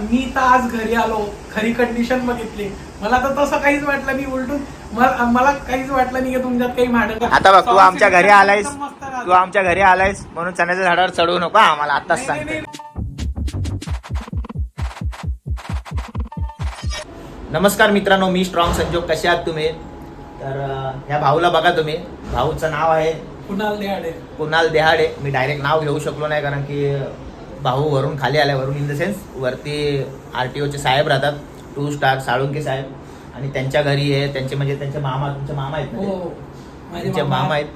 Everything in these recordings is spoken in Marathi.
मी तर आज घरी आलो, खरी कंडिशन बघितली, मला तर तसं काहीच वाटलं नाही. उलटून मला काहीच वाटलं नाही की तुमच्यात काही भांडण. आता बघ, तू आमच्या घरी आलायस म्हणून चण्याच्या झाडावर चढवू नको आम्हाला आताच सांगते. नमस्कार मित्रांनो, मी स्ट्रॉंग संजोग. कसे आहात तुम्ही? तर ह्या भाऊला बघा तुम्ही, भाऊचं नाव आहे कुणाल देहाडे. मी डायरेक्ट नाव घेऊ शकलो नाही कारण की भाऊ वरून खाली आलाय, वरून इन द सेन्स वरती RTOचे साहेब राहतात, 2 स्टार साळुंके साहेब, आणि त्यांच्या घरी आहे त्यांचे, म्हणजे त्यांचे मामा, तुमचे मामा आहेत ना, त्यांचे मामा आहेत.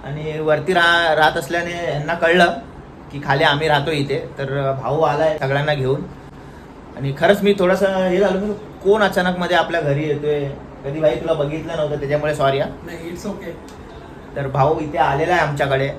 आणि वरती राहत असल्याने यांना कळलं की खाली आम्ही राहतो इथे, तर भाऊ आलाय सगळ्यांना घेऊन. आणि खरंच मी थोडंसं हे झालो, मी कोण अचानक मध्ये आपल्या घरी येतोय, कधी भाई तुला बघितलं नव्हतं त्याच्यामुळे सॉरी. It's okay. तर भाऊ इथे आलेला आहे आमच्याकडे.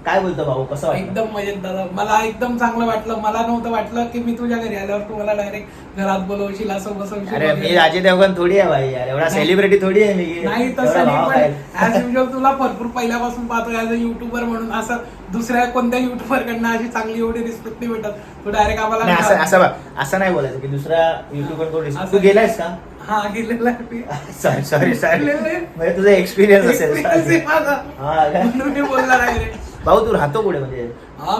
काय बोलतो भाऊ, कसं वाटलं? एकदम मजेत दादा, मला एकदम चांगलं वाटलं. मला नव्हतं वाटलं की मी तुझ्या घरी आल्यावर तू मला डायरेक्ट घरात बोलवशील, असं बसवशील. अरे मी अजय देवगण थोडी आहे भाई यार, एवढा सेलिब्रिटी थोडी आहे मी. नाही तसं नाही, पण ऍज युजल तुला भरपूर पहिल्यापासून पाहतो ऍज अ युट्यूबर म्हणून. असं दुसऱ्या कोणत्या युट्यूबर कडनं अशी चांगली एवढी रिस्पेक्ट नाही भेटत. तू डायरेक्ट आम्हाला असं नाही बोलायचं की दुसऱ्या युट्यूबर कडून. तू गेलायस का? हा गेलेला आहे. सॉरी म्हणजे तुझा एक्सपिरियन्स असेल म्हणून मी बोलला डायरेक्ट. भाऊ तू राहतो कुठे? म्हणजे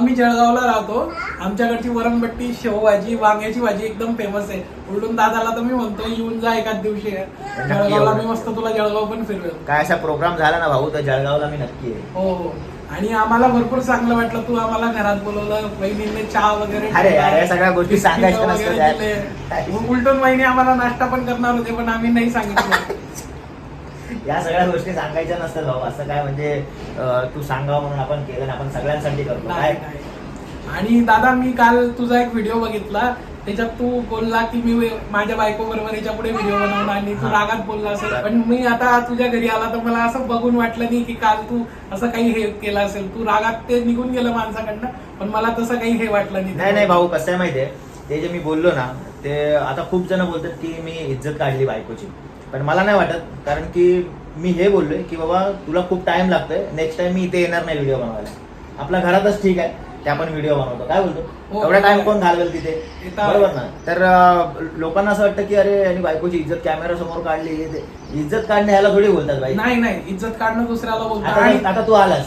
मी जळगावला राहतो. आमच्याकडची वरणबट्टी, शेवभाजी, वांग्याची भाजी एकदम फेमस आहे. उलटून दादाला तर मी म्हणतो येऊन जा एखाद दिवशी जळगावला, मी मस्त तुला जळगाव पण फिरवेल. काय असा प्रोग्राम झाला ना भाऊ तर जळगावला मी नक्की आहे. हो, आणि आम्हाला भरपूर चांगलं वाटलं, तू आम्हाला घरात बोलवलं, वहिनीने चहा वगैरे. अरे सगळ्या गोष्टी सांगायच्या नसतात. उलटून वहिनी आम्हाला नाश्ता पण करणार होते, पण आम्ही नाही सांगितलं. या सगळ्या गोष्टी सांगायच्या नसतात भाऊ. असं काय म्हणजे तू सांगावं म्हणून आपण केलं, आपण सगळ्यांसाठी करतो काय. आणि दादा मी काल तुझा एक व्हिडिओ बघितला, त्याच्यात तू बोलला की मी माझ्या बायको बरोबर याच्या पुढे व्हिडिओ बनवला, आणि तू रागात बोलला असेल. पण मी आता तुझ्या घरी आला तर मला असं बघून वाटलं नाही की काल तू असं काही हे केलं असेल. तू रागात ते निघून गेलं माणसाकडनं, पण मला तसं काही हे वाटलं नाही भाऊ, कसं आहे माहितीये, ते जे मी बोललो ना, ते आता खूप जण बोलतात की मी इज्जत काढली बायकोची, पण मला नाही वाटत. कारण की मी हे बोललोय की बाबा तुला खूप टाइम लागतोय, नेक्स्ट टाइम मी इथे येणार नाही व्हिडिओ बनवायला. आपल्या घरातच ठीक आहे, ते आपण व्हिडिओ बनवतो. काय बोलतो, एवढा टाइम कोण घालवेल तिथे, बरोबर ना? तर लोकांना असं वाटतं की अरे आणि बायकोची इज्जत कॅमेरा समोर काढली. इज्जत काढणे ह्याला थोडी बोलतात भाई. नाही, इज्जत काढणं दुसऱ्याला बोलतात. आता तू आलास,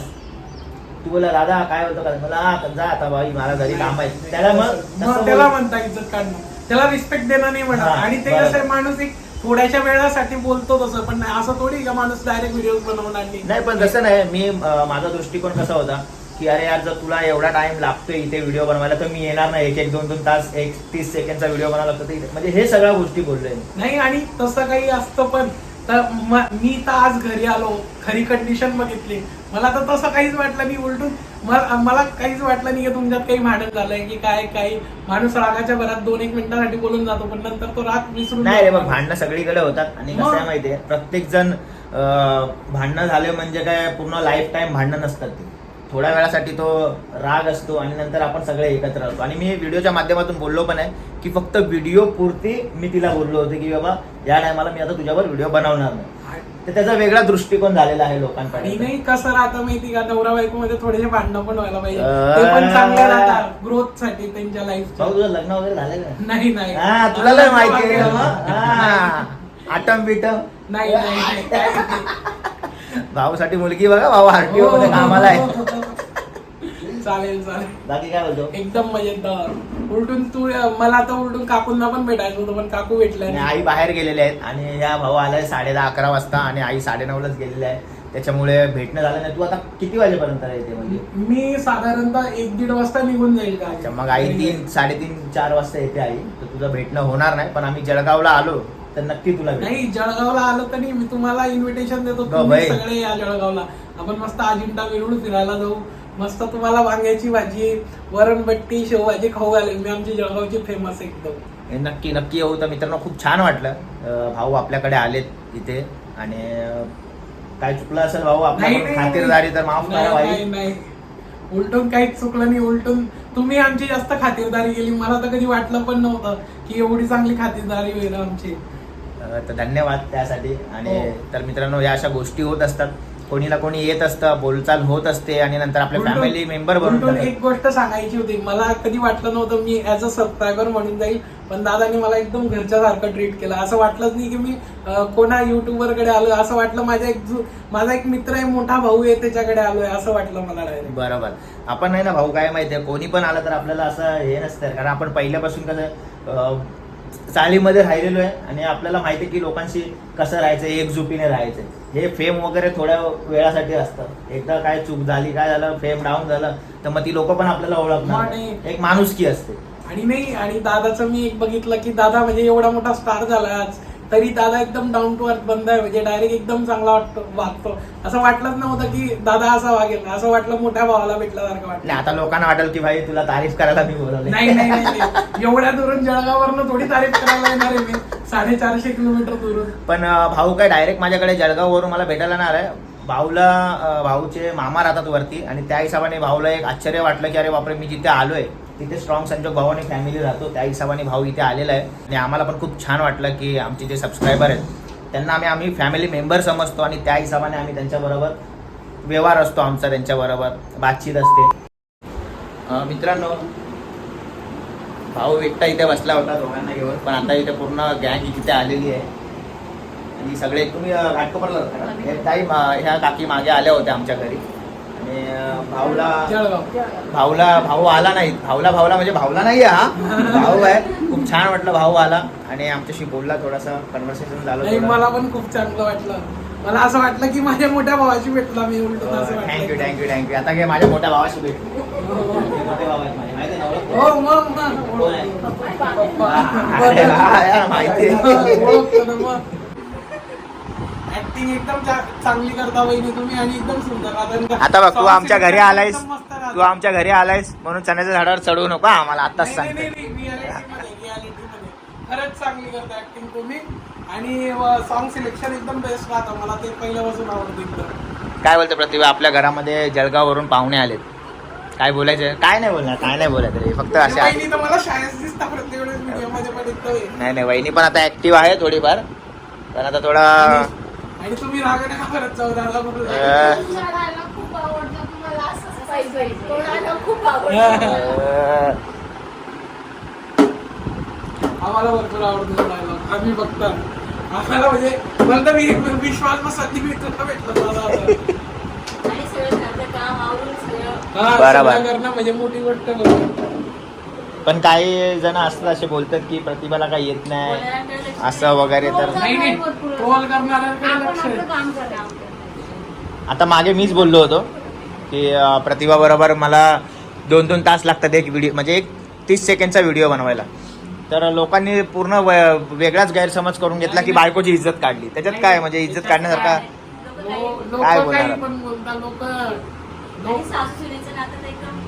तू बोला दादा काय बोलतो का, मला जा आता भाई मला घरी काम आहे, त्याला मग त्याला म्हणता इज्जत काढणं, त्याला रिस्पेक्ट देणं नाही म्हणत. आणि ते कसं माणूस एक थोड्याशा वेळासाठी बोलतो तसं, पण असं थोडी का माणूस डायरेक्ट व्हिडिओ बनवणार नाही. पण तसं नाही, मी माझा दृष्टिकोन कसा होता की अरे यार जर तुला एवढा टाइम लागतोय इथे व्हिडिओ बनवायला तर मी येणार नाही. 1-2 तास 30 सेकंडचा व्हिडिओ बनवायला लागतो, म्हणजे हे सगळ्या गोष्टी बोललोय नाही. आणि तसं काही असतं, पण मी तर आज घरी आलो, खरी कंडिशन बघितली, मला तर तसं काहीच वाटलं नाही. उलटून मला काहीच वाटलं नाही की तुमच्यात काही भांडण झालंय की काय. काही माणूस रागाच्या भरात 2-1 मिनिटांसाठी बोलून जातो, पण नंतर तो राग विसरून नाही रे. भांडणं सगळीकडे होतात, आणि कसं आहे माहितीये, प्रत्येक जण भांडणं झाले म्हणजे काय पूर्ण लाईफ टाइम भांडणं नसतात. ते थोड्या वेळासाठी तो राग असतो, आणि नंतर आपण सगळे एकत्र राहतो. आणि मी व्हिडिओच्या माध्यमातून बोललो पण आहे की फक्त व्हिडिओ पुरती मी तिला बोललो होतो की बाबा या टायमाला मी आता तुझ्यावर व्हिडिओ बनवणार नाही. तर त्याचा वेगळा दृष्टिकोन झालेला आहे लोकांकडे. नाही कसं राहतं माहिती का, नवरा बायको मध्ये थोडेसे भांडणं पण व्हायला पाहिजे, ते पण चांगले राहतात ग्रोथ साठी त्यांच्या लाईफ. तुझं लग्न वगैरे झालं का? नाही तुला लय माहिती आटम बिटम नाही. भाऊसाठी मुलगी बघा, भाऊ RTO मध्ये कामाला आहे. चालेल. बाकी काय बोलतो? एकदम मजेत. उलटून तू मला आता उलटून काकूंना पण भेटायचं होतं, पण काकू भेटल्या नाही. आई बाहेर गेलेले आहेत, आणि या भाऊ आलाय 10:30-11 वाजता, आणि आई 9:30लाच गेलेली आहे, त्याच्यामुळे भेटणं झालं नाही. तू आता किती वाजेपर्यंत येते? म्हणजे मी साधारणतः 1-1.5 वाजता निघून जाईल का. मग आई 3-3:30-4 वाजता येते आई, तर तुझं भेटणं होणार नाही. पण आम्ही जळगावला आलो तर नक्की तुला नाही. जळगावला आलो तर नाही, मी तुम्हाला इन्व्हिटेशन देतो, तुम्ही सगळे या जळगावला. आपण मस्त अजिंठा वेरूळ फिरायला जाऊ, मस्त तुम्हाला वांग्याची भाजी, वरणबट्टी, शेवभाजी खाऊ घालेल मी. आमची जळगावची फेमस एकदम. नक्की येऊ. तर मित्रांनो खूप छान वाटलं भाऊ आपल्याकडे आलेत इथे, आणि काय चुकलं असेल भाऊ आपल्या खातिरदारी तर माफ करा भाई. नाही, उलटून काहीच चुकलं नाही. उलटून तुम्ही आमची जास्त खातिरदारी केली. मला तर कधी वाटलं पण नव्हतं की एवढी चांगली खातिरदारी होईल आमची. तर धन्यवाद त्यासाठी. आणि तर मित्रांनो या अशा गोष्टी होत असतात, कोणी ना कोणी येत असतं, बोलचाल होत असते, आणि नंतर आपले फॅमिली मेंबर बनून. एक गोष्ट सांगायची होती, मला कधी वाटलं नव्हतं मी ऍज अ सबस्क्रायबर म्हणून जाईल, पण दादाने मला एकदम घरच्यासारखं ट्रीट केलं. असं वाटलंच नाही की मी कोणा युट्यूबर कडे आलोय, असं वाटलं माझा एक मित्र आहे, मोठा भाऊ आहे, त्याच्याकडे आलोय असं वाटलं मला डायरेक्ट. बरोबर. आपण नाही ना भाऊ, काय माहितीये, कोणी पण आलं तर आपल्याला असं हे नसतं, कारण आपण पहिल्यापासून कसं चालीमध्ये राहिलेलो आहे आणि आपल्याला माहिती आहे की लोकांशी कसं राहायचं, एकजुटीने राहायचं. हे फेम वगैरे थोड्या वेळासाठी असतं. एकदा काय चूक झाली, काय झालं, फेम डाऊन झालं, तर मग ती लोक पण आपल्याला ओळखणार. एक माणुसकी असते. आणि दादाचं मी एक बघितलं की दादा म्हणजे एवढा मोठा स्टार झाला आज, तरी दादा एकदम डाऊन टू अर्थ बंद आहे. म्हणजे डायरेक्ट एकदम चांगला वागतो. असं वाटलंच नव्हतं की दादा असा वागेल, असं वाटलं मोठ्या भावाला भेटल्यासारखं वाटलं. आता लोकांना वाटेल की भाई तुला तारीफ करायला मी बोलवले. नाही, एवढ्या दुरून जळगाववरनं थोडी तारीफ करायला येणार आहे मी, 450 किलोमीटर दुरून. पण भाऊ काय डायरेक्ट माझ्याकडे जळगाववरून मला भेटायला येणार आहे. भाऊचे मामा राहतात वरती, आणि त्या हिशोबाने भाऊला एक आश्चर्य वाटलं की अरे बापरे, मी जिथे आलोय तिथे स्ट्रॉंग संजोग भाऊ आणि फॅमिली राहतो. त्या हिशोबाने भाऊ इथे आलेला आहे. आणि आम्हाला पण खूप छान वाटलं की आमचे जे सबस्क्रायबर आहेत त्यांना आम्ही फॅमिली मेंबर समजतो, आणि त्या हिशोबाने आम्ही त्यांच्याबरोबर व्यवहार असतो आमचा, त्यांच्याबरोबर बातचीत असते. मित्रांनो, भाऊ एकटा इथे बसला होता दोघांना घेऊन, पण आता इथे पूर्ण गँग इथे आलेली आहे. आणि सगळे तुम्ही घाटकोपरला ह्या काकी मागे आल्या होत्या आमच्या घरी. आणि भाऊ आला नाही. भाऊला म्हणजे भाऊला नाही आहे, हा भाऊ आहे. खूप छान वाटलं भाऊ आला आणि आमच्याशी बोलला, थोडासा कन्व्हर्सेशन झालं. मला पण खूप चांगलं वाटलं. मला असं वाटलं की माझ्या मोठ्या भावाशी भेटला मी. थँक्यू. आता काय माझ्या मोठ्या भावाशी भेटलो. मोठे भाऊ आहेत माझे, माहिती आहे ना? हो मग माहिती आहे. ऍक्टिंग एकदम चांगली करता वहिनी तुम्ही, आणि एकदम सुंदर. आता बघ, तू आमच्या घरी आलायस म्हणून चण्याच्या झाडावर चढवू नको आम्हाला, आताच सांगते. खरंच चांगली करता ऍक्टिंग तुम्ही, आणि सॉन्ग सिलेक्शन एकदम बेस्ट राहतं. मला ते पहिल्यापासून आवडतं एकदम. काय बोलतो प्रतिभा, आपल्या घरामध्ये जळगाववरून पाहुणे आलेत, काय बोलायचं? काय नाही बोलायचं रे, फक्त असे. वहिनी तर मला शाळेत दिसता प्रत्येक वेळेस व्हिडिओमध्ये पण एकदम. नाही, वहिनी पण आता ऍक्टिव्ह आहे थोडीफार, पण आता थोडा. आणि तुम्ही रागाने का करत जाऊ दादा? खूप आवडतं तुम्हाला, असं पाहिजे खूप आवडतं. आम्हाला भरपूर आवडतो डायलॉग. आम्ही बघता, आम्हाला म्हणजे मला मी विश्वास बसत मी तुला भेटलं आणि सगळं घरचं काम आवरून सगळं. बरोबर करणं म्हणजे मोठी गोष्ट बरोबर. पण काही जण असतात असे बोलतात की प्रतिभाला काही येत नाही असं वगैरे, तर नाही ट्रोल करणाऱ्यांकडे लक्ष आहे. काम करा. आता मागे मीच बोललो होतो की प्रतिभा बरोबर मला 2-2 तास लागतात एक व्हिडिओ, म्हणजे एक 30 सेकंडचा व्हिडिओ बनवायला. तर लोकांनी पूर्ण वेगळाच गैरसमज करून घेतला की बायकोची इज्जत काढली. त्याच्यात काय म्हणजे इज्जत काढण्यासारखा लोक काय काही बोलणार? पण बोलतात लोक. आणि सासूसुनेचं नातं तर एकदम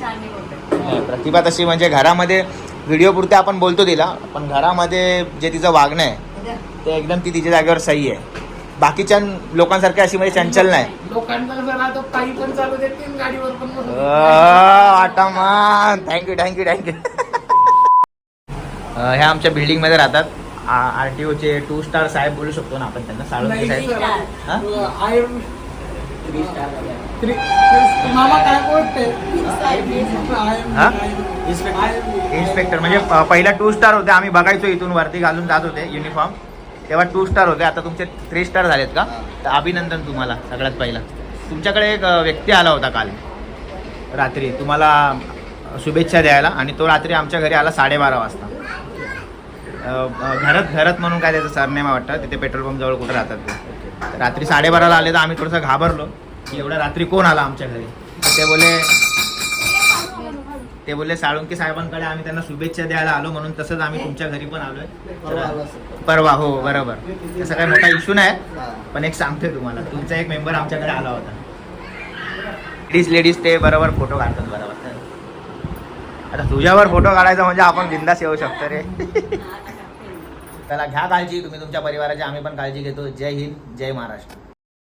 छान नाही बोलतात. प्रतिभा तशी म्हणजे घरामध्ये व्हिडिओ पुरते आपण बोलतो तिला, पण घरामध्ये जे तिचं वागणं आहे ते एकदम ती तिच्या जागेवर सही आहे. बाकीच्या लोकांसारखे अशी म्हणजे चंचल नाही. लोकांचा कसं राहतो, काही पण चालू देते गाडीवर पण. आटामान थँक्यू. ह्या आमच्या बिल्डिंग मध्ये राहतात. RTOचे 2 स्टार साहेब बोलू शकतो ना आपण त्यांना, साळुंके साहेब. मामा काय बोलते? इन्स्पेक्टर म्हणजे पहिला 2 स्टार होते, आम्ही बघायचो इथून वरती घालून जात होते युनिफॉर्म, तेव्हा 2 स्टार होते. आता तुमचे 3 स्टार झालेत का? तर अभिनंदन तुम्हाला सगळ्यात पहिला. तुमच्याकडे एक व्यक्ती आला होता काल रात्री तुम्हाला शुभेच्छा द्यायला, आणि तो रात्री आमच्या घरी आला 12:30 वाजता. घरत म्हणून काय त्याचं सरनेम वाटतं, तिथे पेट्रोल पंप जवळ कुठं राहतात ते. रात्री 12:30 आले तर आम्ही थोडंसं घाबरलो की एवढ्या रात्री कोण आला आमच्या घरी. ते बोलले साळुंके साहेबांकडे आम्ही त्यांना शुभेच्छा द्यायला आलो, म्हणून तसंच आम्ही तुमच्या घरी पण आलोय परवा. हो बरोबर, तसा काही मोठा इश्यू नाही, पण एक सांगतोय तुम्हाला, तुमचा एक मेंबर आमच्याकडे आला होता. लेडीज ते बरोबर फोटो काढतात बरोबर. आता तुझ्यावर फोटो काढायचा म्हणजे आपण बिंदास येऊ शकतो रे. त्याला घ्या काळजी तुम्ही तुमच्या परिवाराची, आम्ही पण काळजी घेतो. जय हिंद, जय महाराष्ट्र.